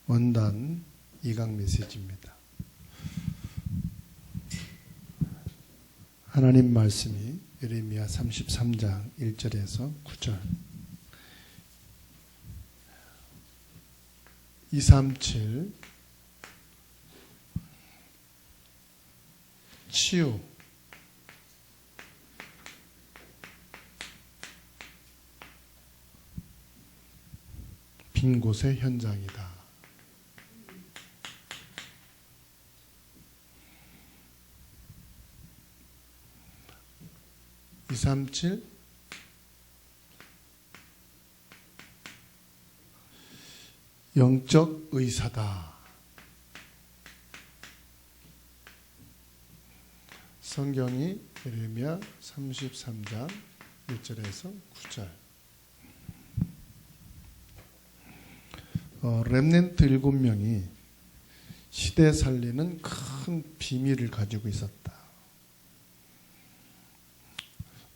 원단 2강 메시지입니다. 하나님 말씀이 예레미야 33장 1절에서 9절 237 치유 빈 곳의 현장이다. (237) 영적 의사다. 성경이 예레미야 33장 1절에서 9절 렘넌트 7명이 시대 살리는 큰 비밀을 가지고 있었다.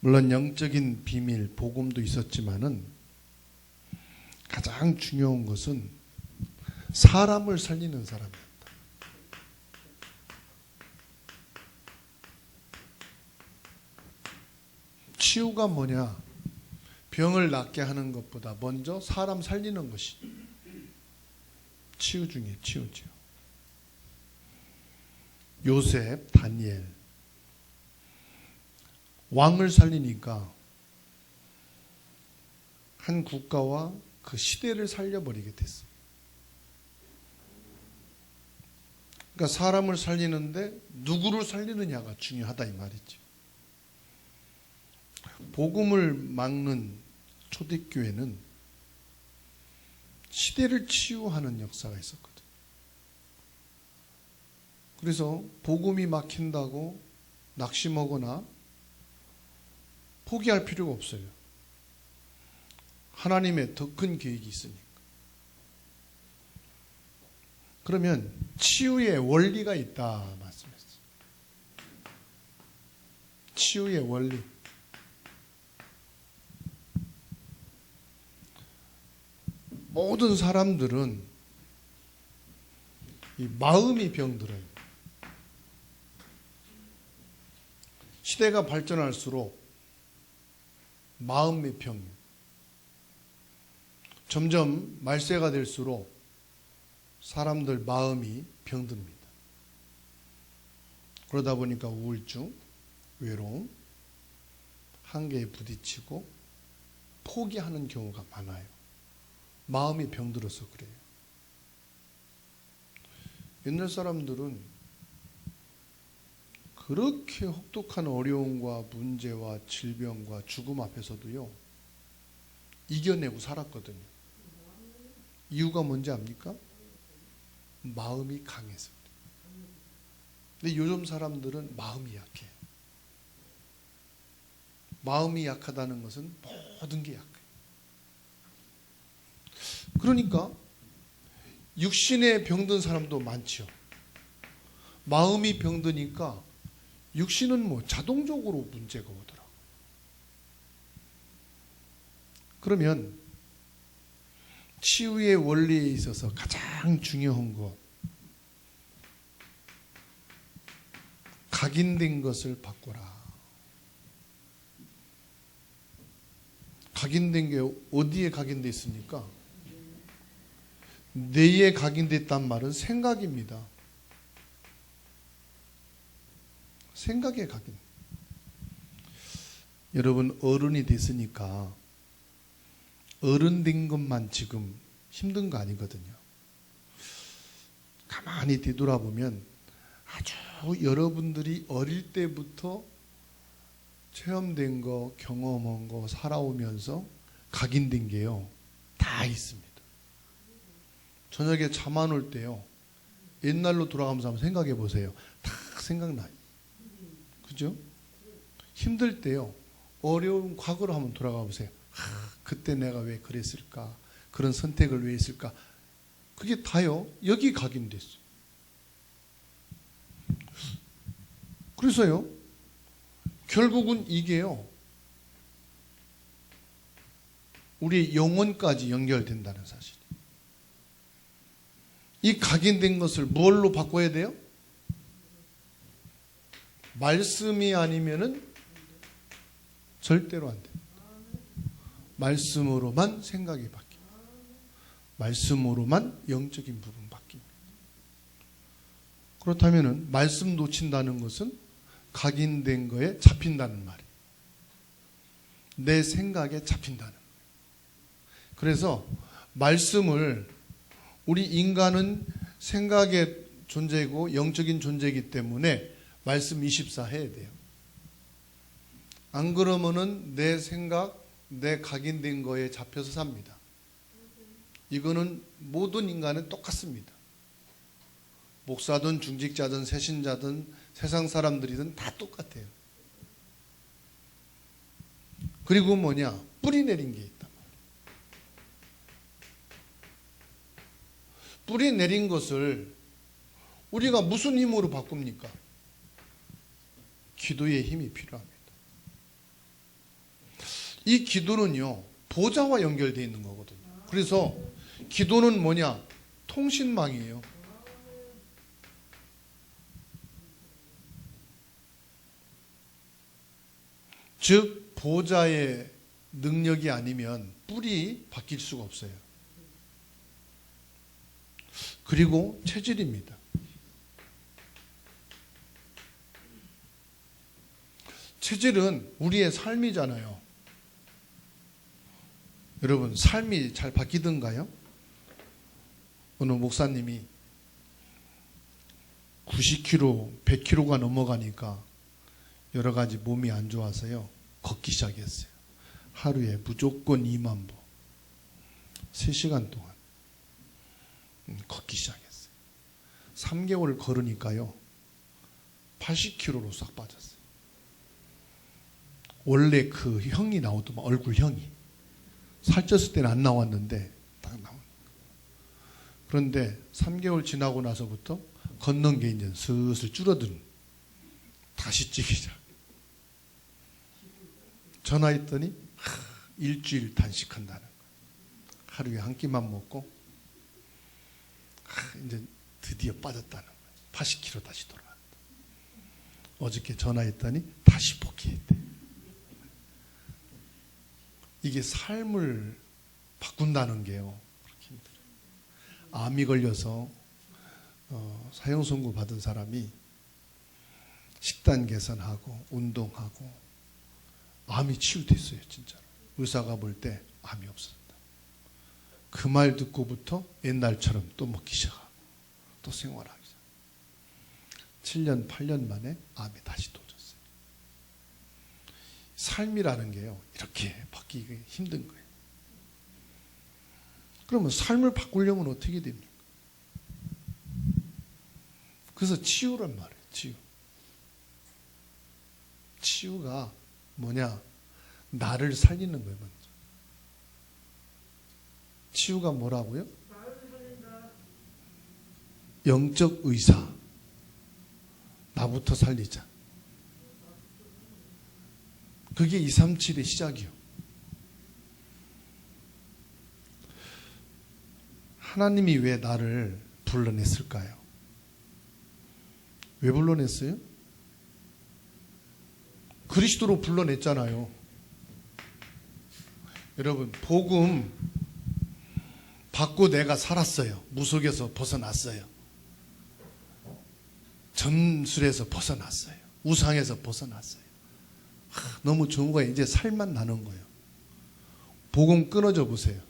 물론 영적인 비밀, 복음도 있었지만은 가장 중요한 것은 사람을 살리는 사람이었다. 치유가 뭐냐? 병을 낫게 하는 것보다 먼저 사람 살리는 것이 치유 중에 치유죠. 요셉, 다니엘 왕을 살리니까 한 국가와 그 시대를 살려버리게 됐어요. 그러니까 사람을 살리는데 누구를 살리느냐가 중요하다 이 말이죠. 복음을 막는 초대교회는 시대를 치유하는 역사가 있었거든요. 그래서 복음이 막힌다고 낙심하거나 포기할 필요가 없어요. 하나님의 더 큰 계획이 있으니까. 그러면 치유의 원리가 있다 말씀했어요. 치유의 원리. 모든 사람들은 이 마음이 병들어요. 시대가 발전할수록 마음의 병, 점점 말세가 될수록 사람들 마음이 병듭니다. 그러다 보니까 우울증, 외로움, 한계에 부딪히고 포기하는 경우가 많아요. 마음이 병들어서 그래요. 옛날 사람들은 그렇게 혹독한 어려움과 문제와 질병과 죽음 앞에서도요 이겨내고 살았거든요. 이유가 뭔지 압니까? 마음이 강해서. 근데 요즘 사람들은 마음이 약해요. 마음이 약하다는 것은 모든 게 약해요. 그러니까 육신에 병든 사람도 많죠. 마음이 병드니까 육신은 뭐 자동적으로 문제가 오더라고요. 그러면 치유의 원리에 있어서 가장 중요한 것, 각인된 것을 바꿔라. 각인된 게 어디에 각인되어 있습니까? 뇌에 각인됐단 말은 생각입니다. 생각에 각인. 여러분 어른이 됐으니까 어른 된 것만 지금 힘든 거 아니거든요. 가만히 뒤돌아보면 아주 여러분들이 어릴 때부터 체험된 거, 경험한 거, 살아오면서 각인된 게요 다 있습니다. 저녁에 잠 안 올 때요 옛날로 돌아가면서 한번 생각해 보세요. 다 생각나요. 그죠? 힘들 때요 어려운 과거로 한번 돌아가 보세요. 그때 내가 왜 그랬을까? 그런 선택을 왜 했을까? 그게 다요 여기 각인됐어요. 그래서요 결국은 이게요 우리 영혼까지 연결된다는 사실. 이 각인된 것을 뭘로 바꿔야 돼요? 말씀이 아니면은 절대로 안 돼요. 말씀으로만 생각이 바뀝니다. 말씀으로만 영적인 부분 바뀝니다. 그렇다면은 말씀 놓친다는 것은 각인된 거에 잡힌다는 말이에요. 내 생각에 잡힌다는 거예요. 그래서 말씀을, 우리 인간은 생각의 존재이고 영적인 존재이기 때문에 말씀 24 해야 돼요. 안 그러면은 내 생각, 내 각인된 거에 잡혀서 삽니다. 이거는 모든 인간은 똑같습니다. 목사든 중직자든 새신자든 세상 사람들이든 다 똑같아요. 그리고 뭐냐? 뿌리 내린 게 있단 말이에요. 뿌리 내린 것을 우리가 무슨 힘으로 바꿉니까? 기도의 힘이 필요합니다. 이 기도는요, 보좌와 연결되어 있는 거거든요. 그래서 기도는 뭐냐? 통신망이에요. 즉 보좌의 능력이 아니면 뿔이 바뀔 수가 없어요. 그리고 체질입니다. 체질은 우리의 삶이잖아요. 여러분, 삶이 잘 바뀌던가요? 어느 목사님이 90kg, 100kg가 넘어가니까 여러 가지 몸이 안 좋아서요, 걷기 시작했어요. 하루에 무조건 2만 보, 3시간 동안 걷기 시작했어요. 3개월 걸으니까요 80kg로 싹 빠졌어요. 원래 그 형이 나오더만, 얼굴형이. 살쪘을 때는 안 나왔는데 딱 나오니까. 그런데 3개월 지나고 나서부터 걷는 게 이제 슬슬 줄어드는, 다시 찌기 시작. 전화했더니 일주일 단식한다는 거예요. 하루에 한 끼만 먹고 이제 드디어 빠졌다는 거예요. 80kg 다시 돌아왔다. 어저께 전화했더니 다시 복귀했대. 이게 삶을 바꾼다는 게요, 그렇게 힘들어요. 암이 걸려서 사형 선고 받은 사람이 식단 개선하고 운동하고 암이 치유됐어요. 진짜로. 의사가 볼 때 암이 없었다. 그 말 듣고부터 옛날처럼 또 먹기 시작하고 또 생활하기 시작. 7년 8년 만에 암이 다시 도졌어요. 삶이라는 게요, 이렇게 바뀌기 힘든 거예요. 그러면 삶을 바꾸려면 어떻게 됩니까? 그래서 치유란 말이에요. 치유. 치유가 뭐냐? 나를 살리는 거예요. 먼저. 치유가 뭐라고요? 영적 의사. 나부터 살리자. 그게 237의 시작이요. 하나님이 왜 나를 불러냈을까요? 왜 불러냈어요? 그리스도로 불러냈잖아요. 여러분, 복음 받고 내가 살았어요. 무속에서 벗어났어요. 점술에서 벗어났어요. 우상에서 벗어났어요. 너무 좋은 거예요. 이제 살만 나는 거예요. 복음 끊어져 보세요.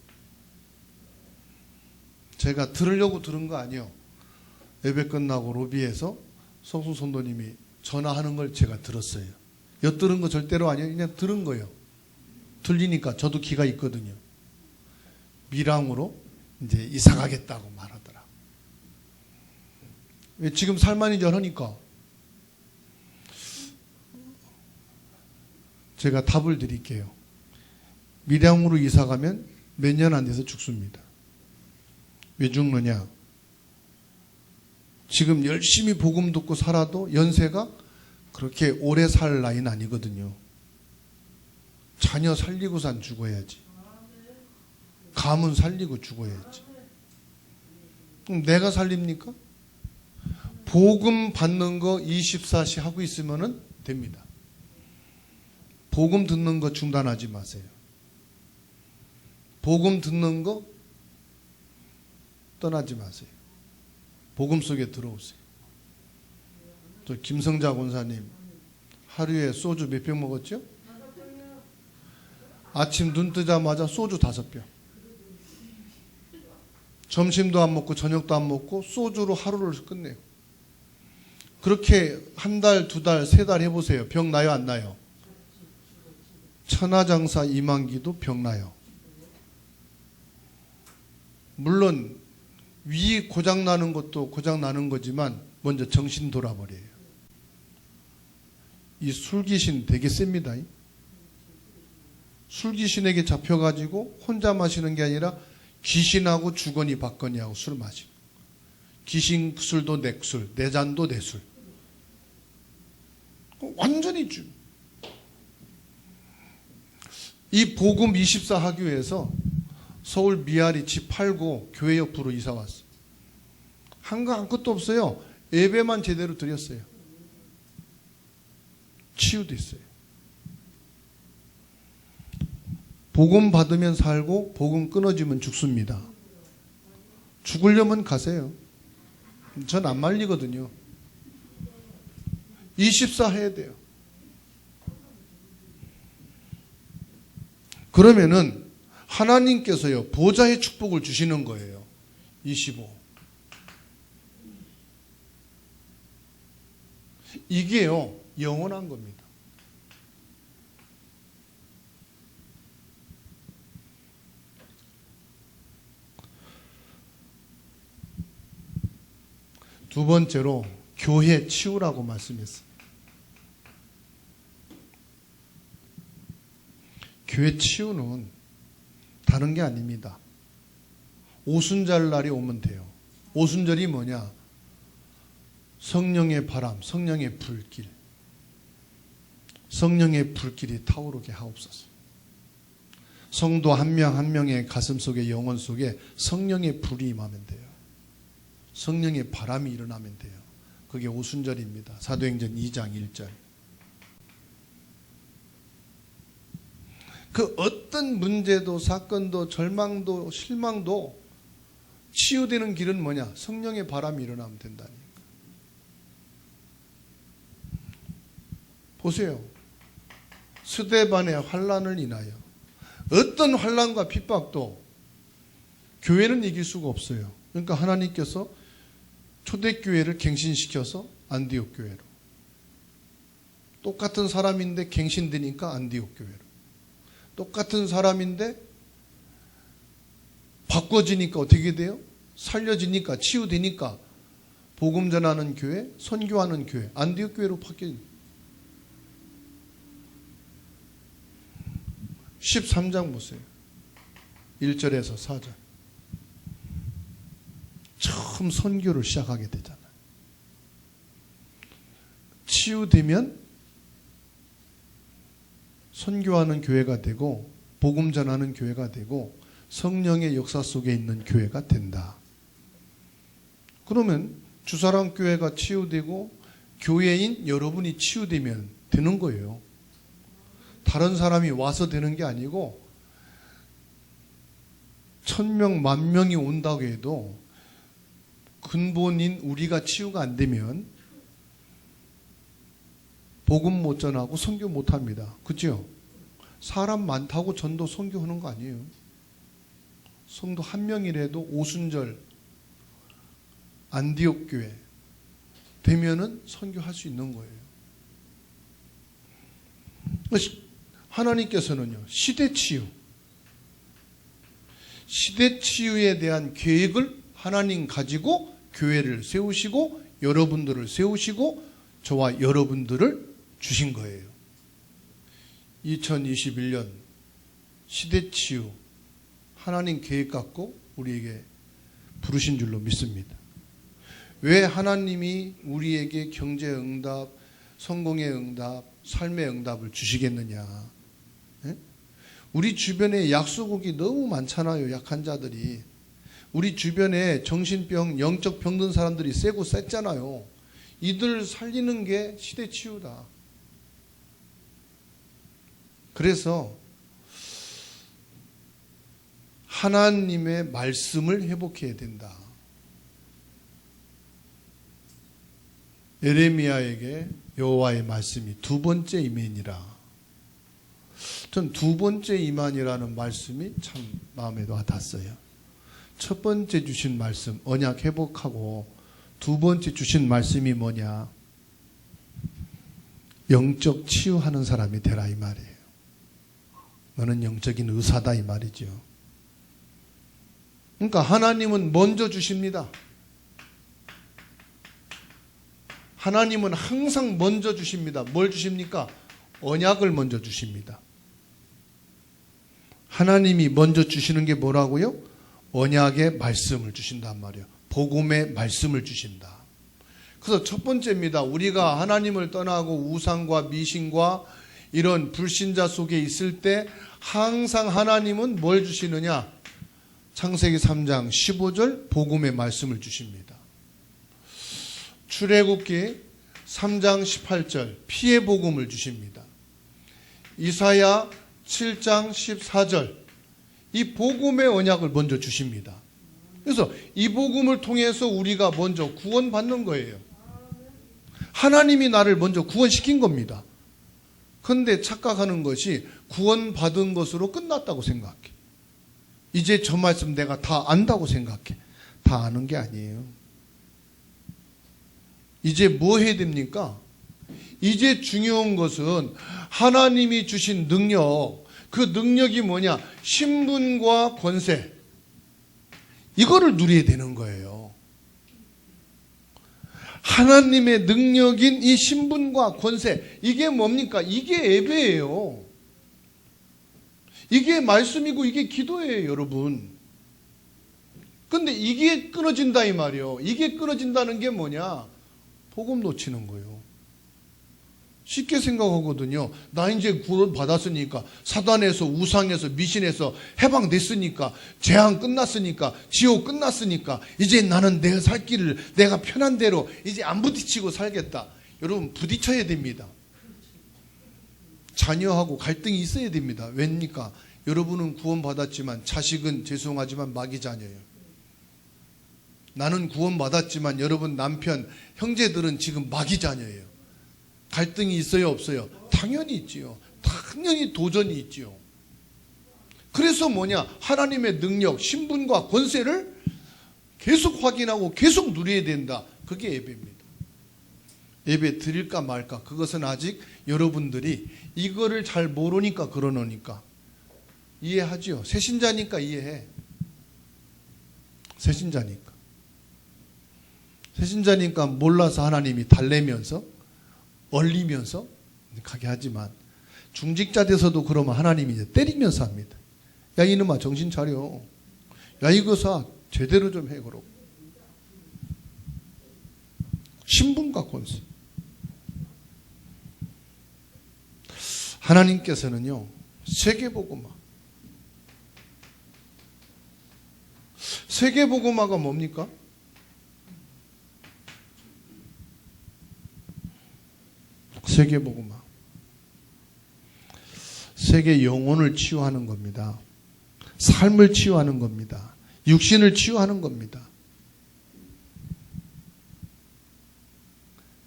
제가 들으려고 들은 거 아니에요. 예배 끝나고 로비에서 성수 선도님이 전화하는 걸 제가 들었어요. 엿들은 거 절대로 아니에요. 그냥 들은 거예요. 들리니까 저도 귀가 있거든요. 밀양으로 이제 이사 가겠다고 말하더라. 왜 지금 살만이 저러니까. 제가 답을 드릴게요. 밀양으로 이사 가면 몇 년 안 돼서 죽습니다. 왜 죽느냐? 지금 열심히 복음 듣고 살아도 연세가 그렇게 오래 살 나이는 아니거든요. 자녀 살리고선 죽어야지. 가문 살리고 죽어야지. 그럼 내가 살립니까? 복음 받는 거 24시 하고 있으면 됩니다. 복음 듣는 거 중단하지 마세요. 복음 듣는 거 떠나지 마세요. 복음 속에 들어오세요. 저 김성자 권사님 하루에 소주 몇 병 먹었죠? 아침 눈 뜨자마자 소주 5병. 점심도 안 먹고 저녁도 안 먹고 소주로 하루를 끝내요. 그렇게 한 달, 2달, 3달 해보세요. 병 나요, 안 나요? 천하장사 이만기도 병 나요. 물론 위 고장 나는 것도 고장 나는 거지만 먼저 정신 돌아버려요. 이 술귀신 되게 셉니다. 술귀신에게 잡혀가지고 혼자 마시는 게 아니라 귀신하고 주거니 받거니 하고 술 마시고, 귀신 술도 내 술, 내 잔도 내 술. 완전히 이 복음 24 하기 위해서 서울 미아리 집 팔고 교회 옆으로 이사 왔어. 한 거 아무것도 없어요. 예배만 제대로 드렸어요. 치유됐어요. 복음 받으면 살고 복음 끊어지면 죽습니다. 죽으려면 가세요. 전 안 말리거든요. 24 해야 돼요. 그러면은 하나님께서요 보좌의 축복을 주시는 거예요. 25. 이게요 영원한 겁니다. 두 번째로 교회 치우라고 말씀했어요. 교회 치유는 다른 게 아닙니다. 오순절 날이 오면 돼요. 오순절이 뭐냐? 성령의 바람, 성령의 불길. 성령의 불길이 타오르게 하옵소서. 성도 한 명 한 명의 가슴 속에, 영혼 속에 성령의 불이 임하면 돼요. 성령의 바람이 일어나면 돼요. 그게 오순절입니다. 사도행전 2장 1절. 그 어떤 문제도 사건도 절망도 실망도 치유되는 길은 뭐냐? 성령의 바람이 일어나면 된다니까. 보세요. 스데반의 환난을 인하여 어떤 환난과 핍박도 교회는 이길 수가 없어요. 그러니까 하나님께서 초대교회를 갱신시켜서 안디옥 교회로, 똑같은 사람인데 갱신되니까 안디옥 교회로, 똑같은 사람인데 바꿔지니까 어떻게 돼요? 살려지니까, 치유되니까 복음 전하는 교회, 선교하는 교회, 안디옥 교회로 바뀌어요. 13장 보세요. 1절에서 4절. 처음 선교를 시작하게 되잖아요. 치유되면 선교하는 교회가 되고 복음 전하는 교회가 되고 성령의 역사 속에 있는 교회가 된다. 그러면 주사랑 교회가 치유되고 교회인 여러분이 치유되면 되는 거예요. 다른 사람이 와서 되는 게 아니고 1000명, 10,000명이 온다고 해도 근본인 우리가 치유가 안 되면 복음 못 전하고 선교 못 합니다. 그죠? 사람 많다고 전도 선교하는 거 아니에요. 성도 한 명이라도 오순절 안디옥 교회 되면은 선교할 수 있는 거예요. 하나님께서는요, 시대 치유에 대한 계획을 하나님 가지고 교회를 세우시고 여러분들을 세우시고 저와 여러분들을 주신 거예요. 2021년 시대 치유 하나님 계획 갖고 우리에게 부르신 줄로 믿습니다. 왜 하나님이 우리에게 경제 응답, 성공의 응답, 삶의 응답을 주시겠느냐? 예? 우리 주변에 약소국이 너무 많잖아요. 약한 자들이. 우리 주변에 정신병, 영적 병든 사람들이 세고 셌잖아요. 이들 살리는 게 시대 치유다. 그래서 하나님의 말씀을 회복해야 된다. 예레미야에게 여호와의 말씀이 두 번째 임하니라. 전 두 번째 임하니라는 말씀이 참 마음에 와닿았어요. 첫 번째 주신 말씀, 언약 회복하고 두 번째 주신 말씀이 뭐냐? 영적 치유하는 사람이 되라 이 말이에요. 너는 영적인 의사다 이 말이죠. 그러니까 하나님은 먼저 주십니다. 하나님은 항상 먼저 주십니다. 뭘 주십니까? 언약을 먼저 주십니다. 하나님이 먼저 주시는 게 뭐라고요? 언약의 말씀을 주신단 말이에요. 복음의 말씀을 주신다. 그래서 첫 번째입니다. 우리가 하나님을 떠나고 우상과 미신과 이런 불신자 속에 있을 때 항상 하나님은 뭘 주시느냐? 창세기 3장 15절 복음의 말씀을 주십니다. 출애굽기 3장 18절 피의 복음을 주십니다. 이사야 7장 14절 이 복음의 언약을 먼저 주십니다. 그래서 이 복음을 통해서 우리가 먼저 구원받는 거예요. 하나님이 나를 먼저 구원시킨 겁니다. 그런데 착각하는 것이 구원받은 것으로 끝났다고 생각해. 이제 저 말씀 내가 다 안다고 생각해. 다 아는 게 아니에요. 이제 뭐 해야 됩니까? 이제 중요한 것은 하나님이 주신 능력, 그 능력이 뭐냐? 신분과 권세. 이거를 누려야 되는 거예요. 하나님의 능력인 이 신분과 권세, 이게 뭡니까? 이게 예배예요. 이게 말씀이고 이게 기도예요, 여러분. 근데 이게 끊어진다 이 말이에요. 이게 끊어진다는 게 뭐냐? 복음 놓치는 거예요. 쉽게 생각하거든요. 나 이제 구원 받았으니까, 사단에서, 우상에서, 미신에서 해방됐으니까, 재앙 끝났으니까, 지옥 끝났으니까, 이제 나는 내가 살 길을 내가 편한 대로 이제 안 부딪히고 살겠다. 여러분, 부딪혀야 됩니다. 자녀하고 갈등이 있어야 됩니다. 왜입니까? 여러분은 구원받았지만 자식은 죄송하지만 마귀 자녀예요. 나는 구원받았지만 여러분 남편, 형제들은 지금 마귀 자녀예요. 갈등이 있어요, 없어요? 당연히 있지요. 당연히 도전이 있지요. 그래서 뭐냐? 하나님의 능력, 신분과 권세를 계속 확인하고 계속 누려야 된다. 그게 예배입니다. 예배 드릴까 말까? 그것은 아직 여러분들이 이거를 잘 모르니까 그러니까 이해하죠. 새신자니까 이해해. 새신자니까. 새신자니까 몰라서 하나님이 달래면서 얼리면서 가게 하지만 중직자 돼서도 그러면 하나님이 이제 때리면서 합니다. 야 이놈아 정신 차려. 야 이거사 제대로 좀 해 그러고. 신분과 권세. 하나님께서는요 세계복음화. 세계복음화가 뭡니까? 세계복음화. 세계 영혼을 치유하는 겁니다. 삶을 치유하는 겁니다. 육신을 치유하는 겁니다.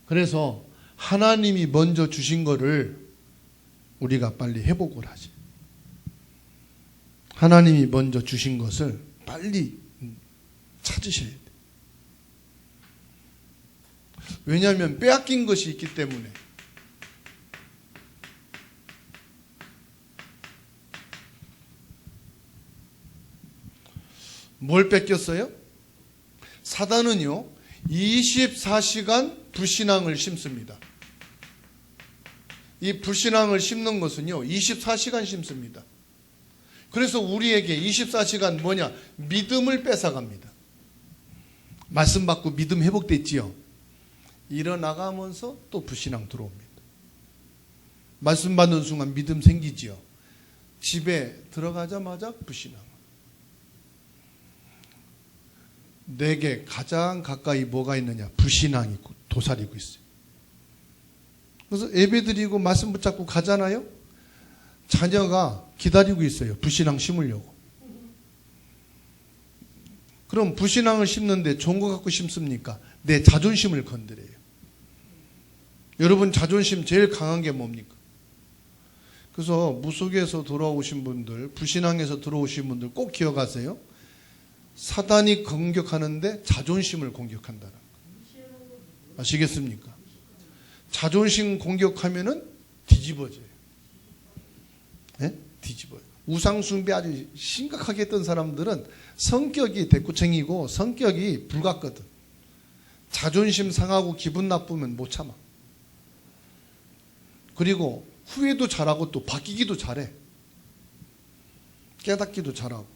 그래서 하나님이 먼저 주신 거를 우리가 빨리 회복을 하지. 하나님이 먼저 주신 것을 빨리 찾으셔야 돼. 왜냐하면 빼앗긴 것이 있기 때문에. 뭘 뺏겼어요? 사단은요 24시간 불신앙을 심습니다. 이 불신앙을 심는 것은요 24시간 심습니다. 그래서 우리에게 24시간 뭐냐? 믿음을 뺏어갑니다. 말씀 받고 믿음 회복됐지요. 일어나가면서 또 불신앙 들어옵니다. 말씀 받는 순간 믿음 생기지요. 집에 들어가자마자 불신앙. 내게 가장 가까이 뭐가 있느냐? 불신앙이 도사리고 있어요. 그래서 예배드리고 말씀 붙잡고 가잖아요. 자녀가 기다리고 있어요. 불신앙 심으려고. 그럼 불신앙을 심는데 좋은 거 갖고 심습니까? 내 자존심을 건드려요. 여러분 자존심 제일 강한 게 뭡니까? 그래서 무속에서 돌아오신 분들, 불신앙에서 들어오신 분들 꼭 기억하세요. 사단이 공격하는데 자존심을 공격한다는 거. 아시겠습니까? 자존심 공격하면은 뒤집어져요. 네? 뒤집어요. 우상숭배 아주 심각하게 했던 사람들은 성격이 대꾸챙이고 성격이 불같거든. 자존심 상하고 기분 나쁘면 못 참아. 그리고 후회도 잘하고 또 바뀌기도 잘해. 깨닫기도 잘하고.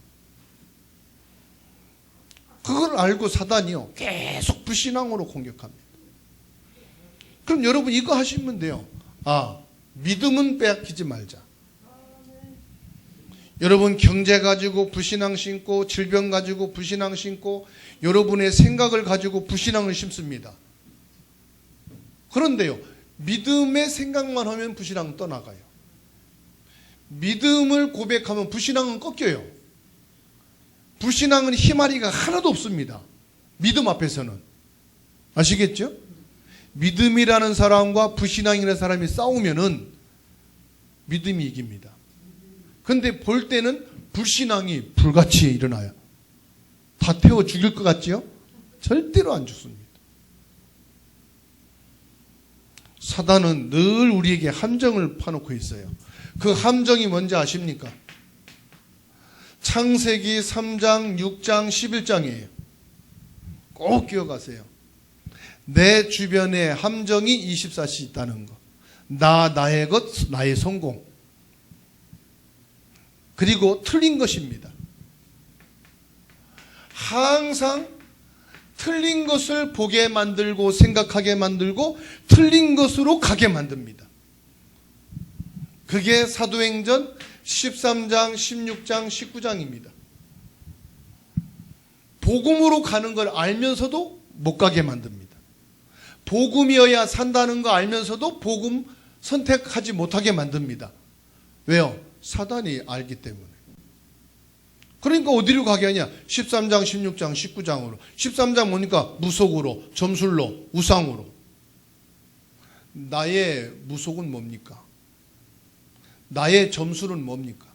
그걸 알고 사단이요 계속 불신앙으로 공격합니다. 그럼 여러분 이거 하시면 돼요. 믿음은 빼앗기지 말자. 여러분 경제 가지고 불신앙 심고, 질병 가지고 불신앙 심고, 여러분의 생각을 가지고 불신앙을 심습니다. 그런데요, 믿음의 생각만 하면 불신앙은 떠나가요. 믿음을 고백하면 불신앙은 꺾여요. 불신앙은 희마리가 하나도 없습니다. 믿음 앞에서는. 아시겠죠? 믿음이라는 사람과 불신앙이라는 사람이 싸우면은 믿음이 이깁니다. 근데 볼 때는 불신앙이 불같이 일어나요. 다 태워 죽일 것 같지요? 절대로 안 죽습니다. 사단은 늘 우리에게 함정을 파놓고 있어요. 그 함정이 뭔지 아십니까? 창세기 3장, 6장, 11장이에요. 꼭 기억하세요. 내 주변에 함정이 24시 있다는 거. 나의 것, 나의 성공. 그리고 틀린 것입니다. 항상 틀린 것을 보게 만들고 생각하게 만들고 틀린 것으로 가게 만듭니다. 그게 사도행전 13장, 16장, 19장입니다. 복음으로 가는 걸 알면서도 못 가게 만듭니다. 복음이어야 산다는 거 알면서도 복음 선택하지 못하게 만듭니다. 왜요? 사단이 알기 때문에. 그러니까 어디로 가게 하냐? 13장, 16장, 19장으로. 13장 뭐니까? 무속으로, 점술로, 우상으로. 나의 무속은 뭡니까? 나의 점술은 뭡니까?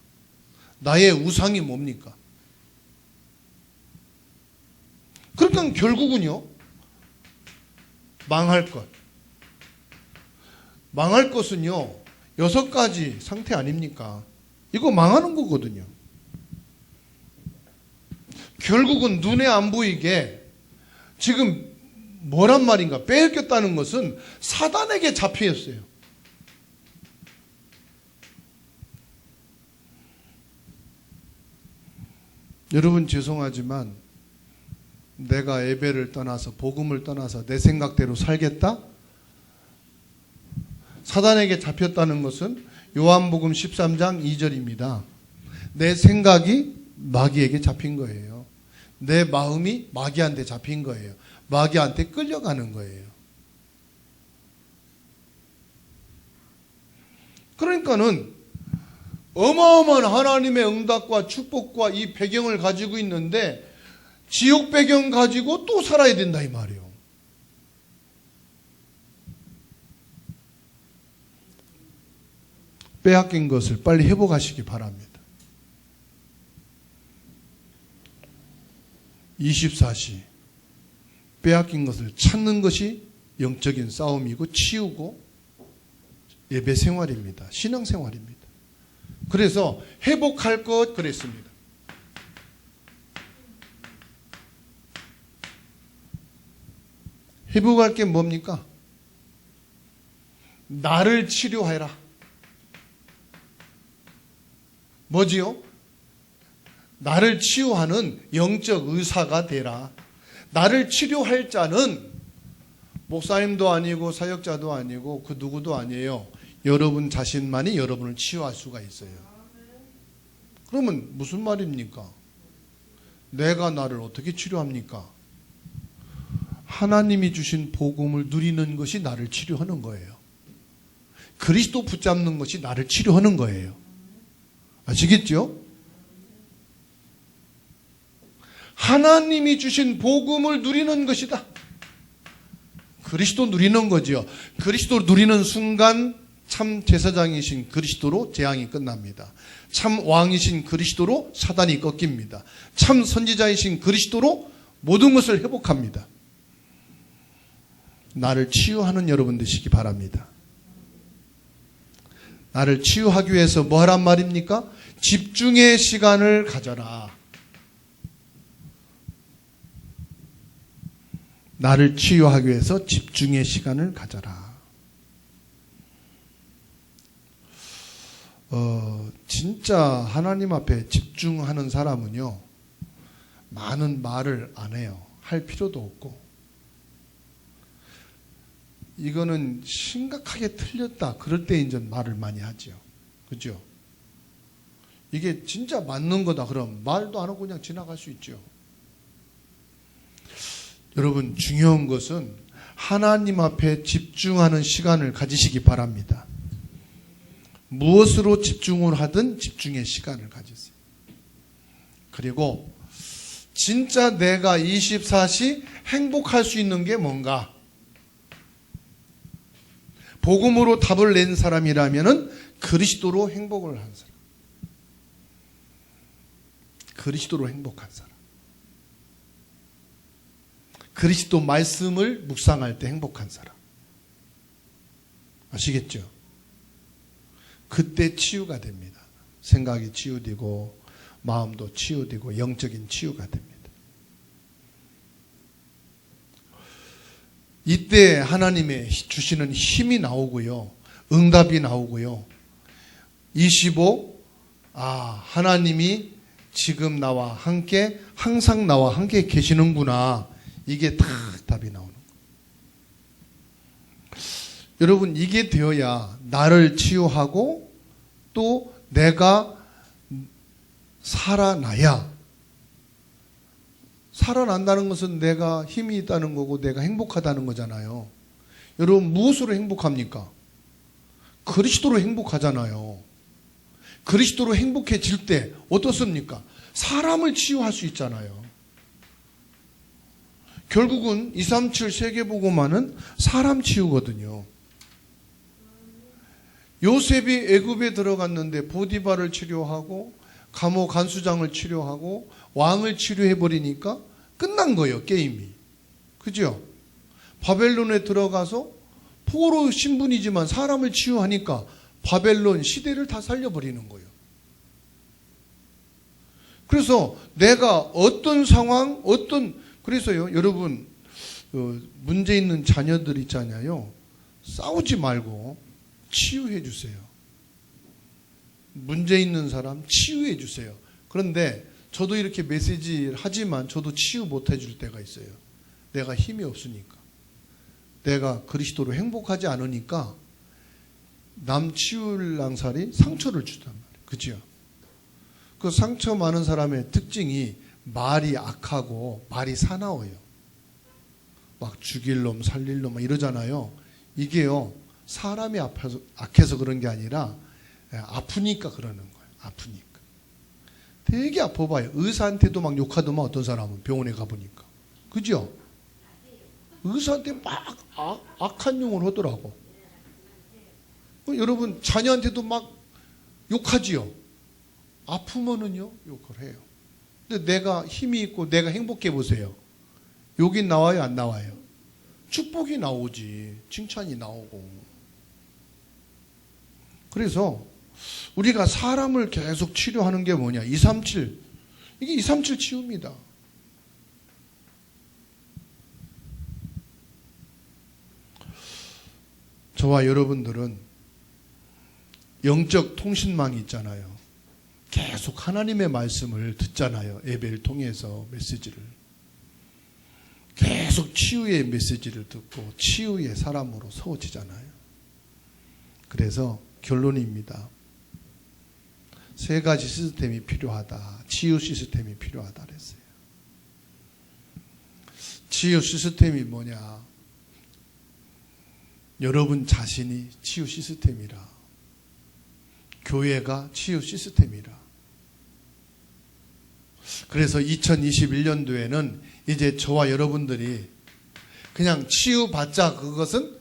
나의 우상이 뭡니까? 그러니까 결국은요, 망할 것. 망할 것은요, 6가지 상태 아닙니까? 이거 망하는 거거든요. 결국은 눈에 안 보이게 지금 뭐란 말인가? 빼앗겼다는 것은 사단에게 잡혀 있어요. 여러분 죄송하지만 내가 예배를 떠나서 복음을 떠나서 내 생각대로 살겠다? 사단에게 잡혔다는 것은 요한복음 13장 2절입니다. 내 생각이 마귀에게 잡힌 거예요. 내 마음이 마귀한테 잡힌 거예요. 마귀한테 끌려가는 거예요. 그러니까는 어마어마한 하나님의 응답과 축복과 이 배경을 가지고 있는데 지옥 배경 가지고 또 살아야 된다 이 말이에요. 빼앗긴 것을 빨리 회복하시기 바랍니다. 24시 빼앗긴 것을 찾는 것이 영적인 싸움이고 치우고 예배 생활입니다. 신앙 생활입니다. 그래서 회복할 것 그랬습니다. 회복할 게 뭡니까? 나를 치료해라. 뭐지요? 나를 치유하는 영적 의사가 되라. 나를 치료할 자는 목사님도 아니고 사역자도 아니고 그 누구도 아니에요. 여러분 자신만이 여러분을 치유할 수가 있어요. 그러면 무슨 말입니까? 내가 나를 어떻게 치료합니까? 하나님이 주신 복음을 누리는 것이 나를 치료하는 거예요. 그리스도 붙잡는 것이 나를 치료하는 거예요. 아시겠죠? 하나님이 주신 복음을 누리는 것이다. 그리스도 누리는 거죠. 그리스도 누리는 순간 참 제사장이신 그리스도로 재앙이 끝납니다. 참 왕이신 그리스도로 사단이 꺾입니다. 참 선지자이신 그리스도로 모든 것을 회복합니다. 나를 치유하는 여러분 되시기 바랍니다. 나를 치유하기 위해서 뭐 하란 말입니까? 집중의 시간을 가져라. 나를 치유하기 위해서 집중의 시간을 가져라. 진짜 하나님 앞에 집중하는 사람은요, 많은 말을 안 해요. 할 필요도 없고. 이거는 심각하게 틀렸다. 그럴 때 이제 말을 많이 하죠. 그죠? 이게 진짜 맞는 거다. 그럼 말도 안 하고 그냥 지나갈 수 있죠. 여러분, 중요한 것은 하나님 앞에 집중하는 시간을 가지시기 바랍니다. 무엇으로 집중을 하든 집중의 시간을 가지세요. 그리고 진짜 내가 24시 행복할 수 있는 게 뭔가? 복음으로 답을 낸 사람이라면은 그리스도로 행복을 한 사람. 그리스도로 행복한 사람. 그리스도 말씀을 묵상할 때 행복한 사람. 아시겠죠? 그때 치유가 됩니다. 생각이 치유되고 마음도 치유되고 영적인 치유가 됩니다. 이때 하나님의 주시는 힘이 나오고요. 응답이 나오고요. 25. 하나님이 지금 나와 함께, 항상 나와 함께 계시는구나. 이게 다 답이 나오는 거예요. 여러분, 이게 되어야 나를 치유하고 또 내가 살아나야, 살아난다는 것은 내가 힘이 있다는 거고 내가 행복하다는 거잖아요. 여러분, 무엇으로 행복합니까? 그리스도로 행복하잖아요. 그리스도로 행복해질 때 어떻습니까? 사람을 치유할 수 있잖아요. 결국은 237 세계복음화는 사람 치유거든요. 요셉이 애굽에 들어갔는데 보디발을 치료하고 감옥 간수장을 치료하고 왕을 치료해버리니까 끝난 거예요, 게임이. 그죠? 바벨론에 들어가서 포로 신분이지만 사람을 치유하니까 바벨론 시대를 다 살려버리는 거예요. 그래서 내가 어떤 상황, 그래서요, 여러분, 문제 있는 자녀들 있잖아요. 싸우지 말고 치유해 주세요. 문제 있는 사람 치유해 주세요. 그런데 저도 이렇게 메시지를 하지만 저도 치유 못 해줄 때가 있어요. 내가 힘이 없으니까. 내가 그리스도로 행복하지 않으니까 남 치유랑살이 상처를 주단 말이에요. 그죠? 그 상처 많은 사람의 특징이 말이 악하고 말이 사나워요. 막 죽일 놈 살릴 놈 이러잖아요. 이게요, 사람이 악해서 그런 게 아니라 아프니까 그러는 거예요. 아프니까. 되게 아파봐요. 의사한테도 막 욕하더만 어떤 사람은 병원에 가보니까. 그죠? 의사한테 막 악한 용을 하더라고. 여러분, 자녀한테도 막 욕하지요. 아프면은요, 욕을 해요. 근데 내가 힘이 있고 내가 행복해 보세요. 욕이 나와요, 안 나와요? 축복이 나오지. 칭찬이 나오고. 그래서 우리가 사람을 계속 치료하는 게 뭐냐? 237. 이게 237 치유입니다. 저와 여러분들은 영적 통신망이 있잖아요. 계속 하나님의 말씀을 듣잖아요. 예배를 통해서 메시지를. 계속 치유의 메시지를 듣고 치유의 사람으로 세워지잖아요. 그래서 결론입니다. 세 가지 시스템이 필요하다. 치유 시스템이 필요하다 그랬어요. 치유 시스템이 뭐냐? 여러분 자신이 치유 시스템이라. 교회가 치유 시스템이라. 그래서 2021년도에는 이제 저와 여러분들이 그냥 치유받자 그것은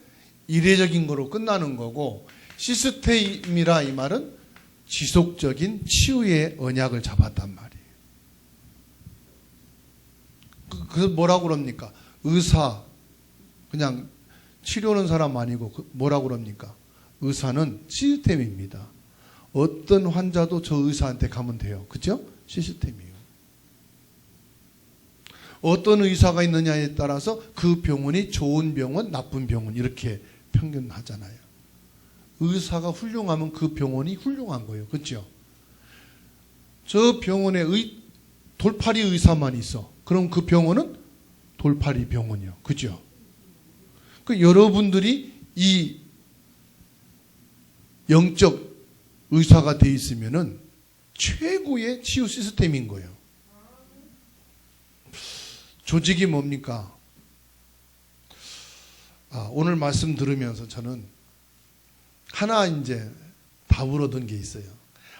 이례적인 거로 끝나는 거고, 시스템이라 이 말은 지속적인 치유의 언약을 잡았단 말이에요. 그래서 뭐라고 그럽니까? 의사, 그냥 치료하는 사람 아니고 뭐라고 그럽니까? 의사는 시스템입니다. 어떤 환자도 저 의사한테 가면 돼요. 그죠? 시스템이에요. 어떤 의사가 있느냐에 따라서 그 병원이 좋은 병원, 나쁜 병원 이렇게 평균하잖아요. 의사가 훌륭하면 그 병원이 훌륭한 거예요. 그렇죠? 저 병원에 돌팔이 의사만 있어. 그럼 그 병원은 돌팔이 병원이요. 그죠? 그 여러분들이 이 영적 의사가 돼 있으면은 최고의 치유 시스템인 거예요. 조직이 뭡니까? 오늘 말씀 들으면서 저는 하나 이제 답을 얻은 게 있어요.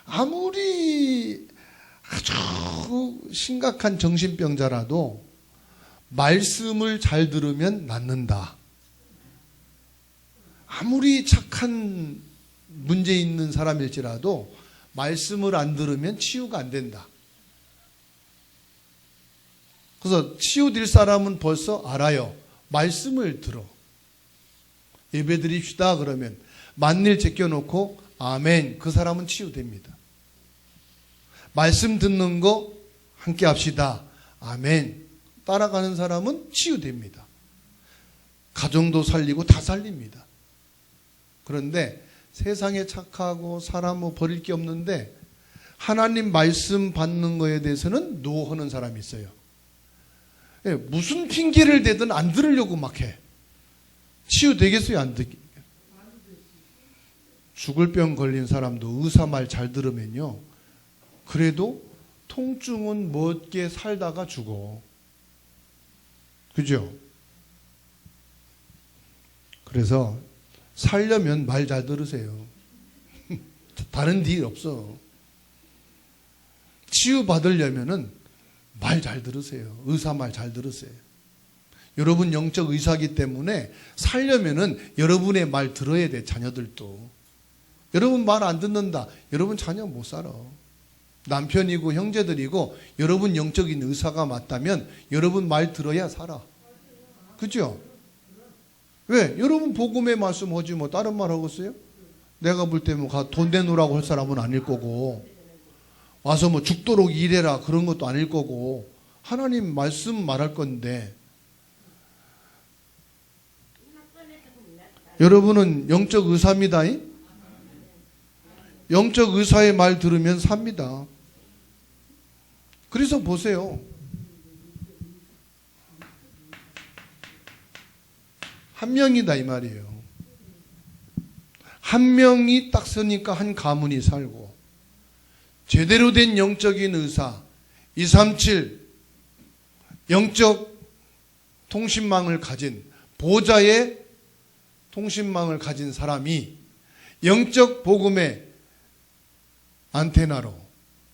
아무리 아주 심각한 정신병자라도 말씀을 잘 들으면 낫는다. 아무리 착한 문제 있는 사람일지라도 말씀을 안 들으면 치유가 안 된다. 그래서 치유될 사람은 벌써 알아요. 말씀을 들어. 예배 드립시다 그러면 만일 제껴놓고 아멘, 그 사람은 치유됩니다. 말씀 듣는 거 함께 합시다. 아멘. 따라가는 사람은 치유됩니다. 가정도 살리고 다 살립니다. 그런데 세상에 착하고 사람 버릴 게 없는데 하나님 말씀 받는 거에 대해서는 노하는 사람이 있어요. 무슨 핑계를 대든 안 들으려고 막 해. 치유되겠어요? 안 되겠어요? 죽을 병 걸린 사람도 의사 말 잘 들으면요, 그래도 통증은 멎게 살다가 죽어. 그죠? 그래서 살려면 말 잘 들으세요. 다른 일 없어. 치유받으려면은 말 잘 들으세요. 의사 말 잘 들으세요. 여러분 영적 의사이기 때문에 살려면은 여러분의 말 들어야 돼. 자녀들도. 여러분 말 안 듣는다. 여러분 자녀 못 살아. 남편이고 형제들이고 여러분 영적인 의사가 맞다면 여러분 말 들어야 살아. 그죠? 왜? 여러분 복음의 말씀 하지 뭐 다른 말 하겠어요? 내가 볼 때 뭐 돈 내놓으라고 할 사람은 아닐 거고, 와서 뭐 죽도록 일해라 그런 것도 아닐 거고, 하나님 말씀 말할 건데, 여러분은 영적 의사입니다. 영적 의사의 말 들으면 삽니다. 그래서 보세요. 한 명이다 이 말이에요. 한 명이 딱 서니까 한 가문이 살고, 제대로 된 영적인 의사 237 영적 통신망을 가진, 보좌의 통신망을 가진 사람이 영적 복음의 안테나로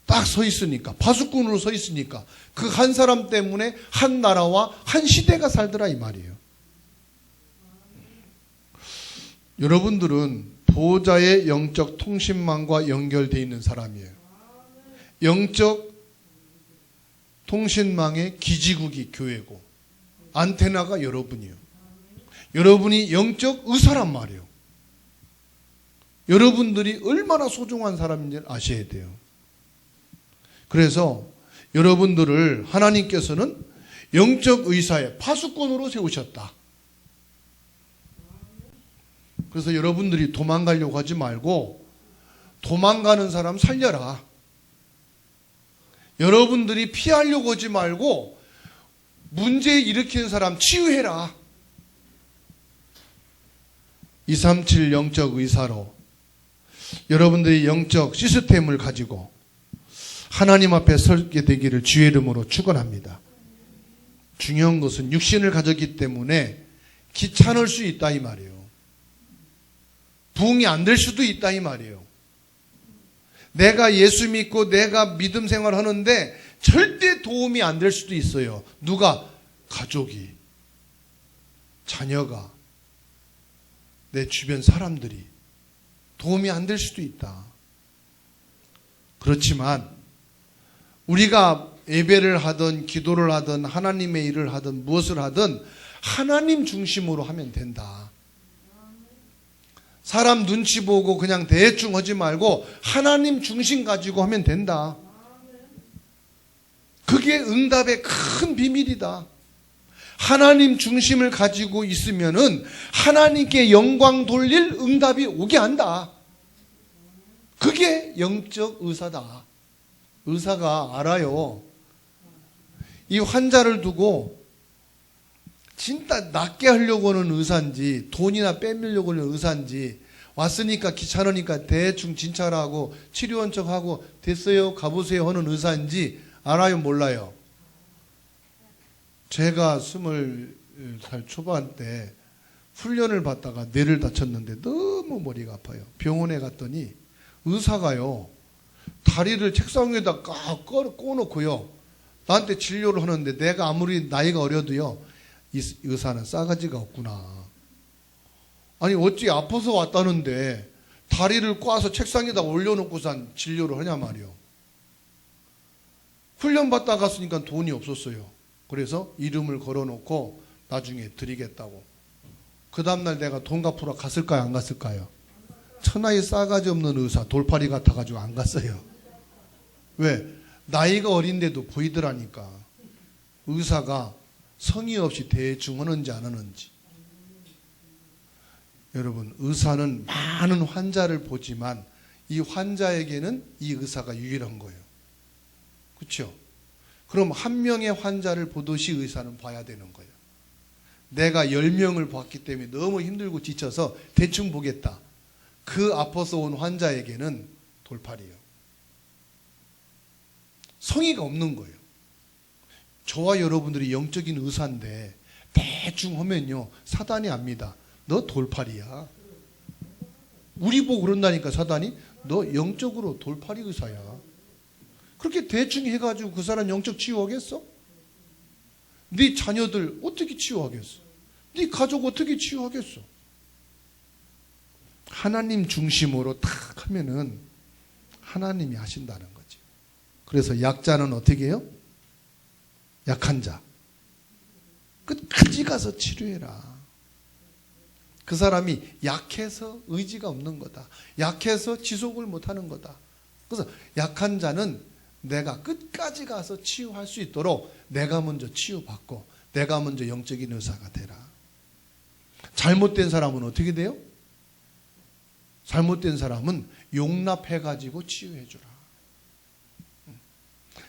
딱 서 있으니까, 파수꾼으로 서 있으니까 그 한 사람 때문에 한 나라와 한 시대가 살더라 이 말이에요. 여러분들은 보호자의 영적 통신망과 연결되어 있는 사람이에요. 영적 통신망의 기지국이 교회고 안테나가 여러분이에요. 여러분이 영적 의사란 말이에요. 여러분들이 얼마나 소중한 사람인지 아셔야 돼요. 그래서 여러분들을 하나님께서는 영적 의사의 파수꾼으로 세우셨다. 그래서 여러분들이 도망가려고 하지 말고 도망가는 사람 살려라. 여러분들이 피하려고 하지 말고 문제 일으키는 사람 치유해라. 237 영적 의사로 여러분들이 영적 시스템을 가지고 하나님 앞에 서게 되기를 주의 이름으로 축원합니다. 중요한 것은 육신을 가졌기 때문에 귀찮을 수 있다 이 말이에요. 부흥이 안 될 수도 있다 이 말이에요. 내가 예수 믿고 내가 믿음 생활 하는데 절대 도움이 안 될 수도 있어요. 누가? 가족이, 자녀가, 내 주변 사람들이 도움이 안 될 수도 있다. 그렇지만 우리가 예배를 하든 기도를 하든 하나님의 일을 하든 무엇을 하든 하나님 중심으로 하면 된다. 사람 눈치 보고 그냥 대충 하지 말고 하나님 중심 가지고 하면 된다. 그게 응답의 큰 비밀이다. 하나님 중심을 가지고 있으면은 하나님께 영광 돌릴 응답이 오게 한다. 그게 영적 의사다. 의사가 알아요. 이 환자를 두고 진짜 낫게 하려고 하는 의사인지 돈이나 빼밀려고 하는 의사인지 왔으니까 귀찮으니까 대충 진찰하고 치료한 척하고 됐어요 가보세요 하는 의사인지 알아요 몰라요? 제가 20살 초반 때 훈련을 받다가 뇌를 다쳤는데 너무 머리가 아파요. 병원에 갔더니 의사가요 다리를 책상 위에다 꽉 꺼놓고요 나한테 진료를 하는데 내가 아무리 나이가 어려도요 이 의사는 싸가지가 없구나. 아니 어찌 아파서 왔다는데 다리를 꽈서 책상에다 올려놓고선 진료를 하냐 말이요. 훈련 받다 갔으니까 돈이 없었어요. 그래서 이름을 걸어놓고 나중에 드리겠다고. 그 다음날 내가 돈 갚으러 갔을까요 안 갔을까요? 천하의 싸가지 없는 의사 돌팔이 같아가지고 안 갔어요. 왜? 나이가 어린데도 보이더라니까. 의사가 성의 없이 대충 하는지 안 하는지. 여러분 의사는 많은 환자를 보지만 이 환자에게는 이 의사가 유일한 거예요. 그렇죠? 그럼 한 명의 환자를 보듯이 의사는 봐야 되는 거예요. 내가 10명을 봤기 때문에 너무 힘들고 지쳐서 대충 보겠다. 그 아파서 온 환자에게는 돌팔이에요. 성의가 없는 거예요. 저와 여러분들이 영적인 의사인데 대충 하면요 사단이 압니다. 너 돌팔이야. 우리 보고 그런다니까 사단이. 너 영적으로 돌팔이 의사야. 그렇게 대충 해가지고 그 사람 영적 치유하겠어? 네 자녀들 어떻게 치유하겠어? 네 가족 어떻게 치유하겠어? 하나님 중심으로 탁 하면은 하나님이 하신다는 거지. 그래서 약자는 어떻게 해요? 약한 자 끝까지 가서 치료해라. 그 사람이 약해서 의지가 없는 거다. 약해서 지속을 못하는 거다. 그래서 약한 자는 내가 끝까지 가서 치유할 수 있도록 내가 먼저 치유받고 내가 먼저 영적인 의사가 되라. 잘못된 사람은 어떻게 돼요? 잘못된 사람은 용납해가지고 치유해주라.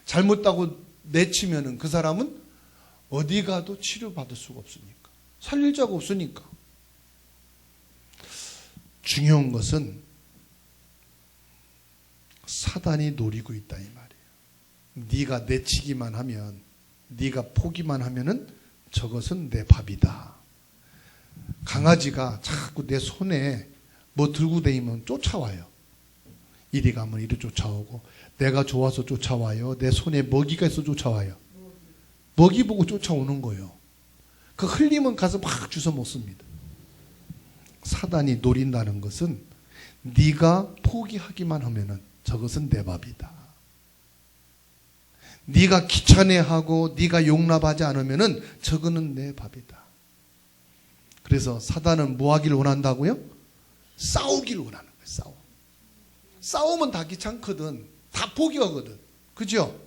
잘못다고 내치면은 그 사람은 어디 가도 치료받을 수가 없으니까. 살릴 자가 없으니까. 중요한 것은 사단이 노리고 있다 이 말이에요. 네가 내치기만 하면, 네가 포기만 하면은 저것은 내 밥이다. 강아지가 자꾸 내 손에 뭐 들고 다니면 쫓아와요. 이리 가면 이리 쫓아오고, 내가 좋아서 쫓아와요. 내 손에 먹이가 있어 쫓아와요. 먹이 보고 쫓아오는 거예요. 그 흘리면 가서 막 주워 먹습니다. 사단이 노린다는 것은 네가 포기하기만 하면은 저것은 내 밥이다. 네가 귀찮아하고 네가 용납하지 않으면은 저거는 내 밥이다. 그래서 사단은 뭐 하기를 원한다고요? 싸우기를 원하는 거예요. 싸우면 다 귀찮거든. 다 포기하거든. 그죠?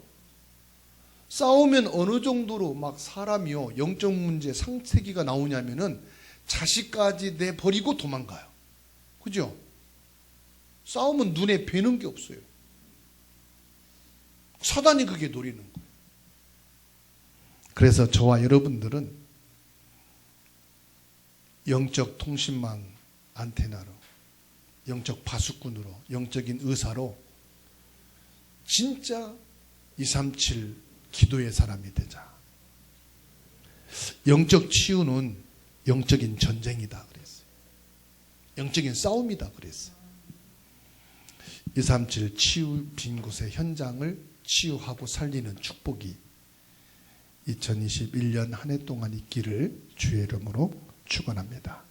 싸우면 어느 정도로 막 사람이요 영적 문제 상태기가 나오냐면은 자식까지 내버리고 도망가요. 그죠? 싸우면 눈에 뵈는 게 없어요. 사단이 그게 노리는 거예요. 그래서 저와 여러분들은 영적 통신망 안테나로, 영적 파수꾼으로, 영적인 의사로 진짜 237 기도의 사람이 되자. 영적 치유는 영적인 전쟁이다 그랬어요. 영적인 싸움이다 그랬어요. 237 치유 빈 곳의 현장을 치유하고 살리는 축복이 2021년 한 해 동안 있기를 주의 이름으로 축원합니다.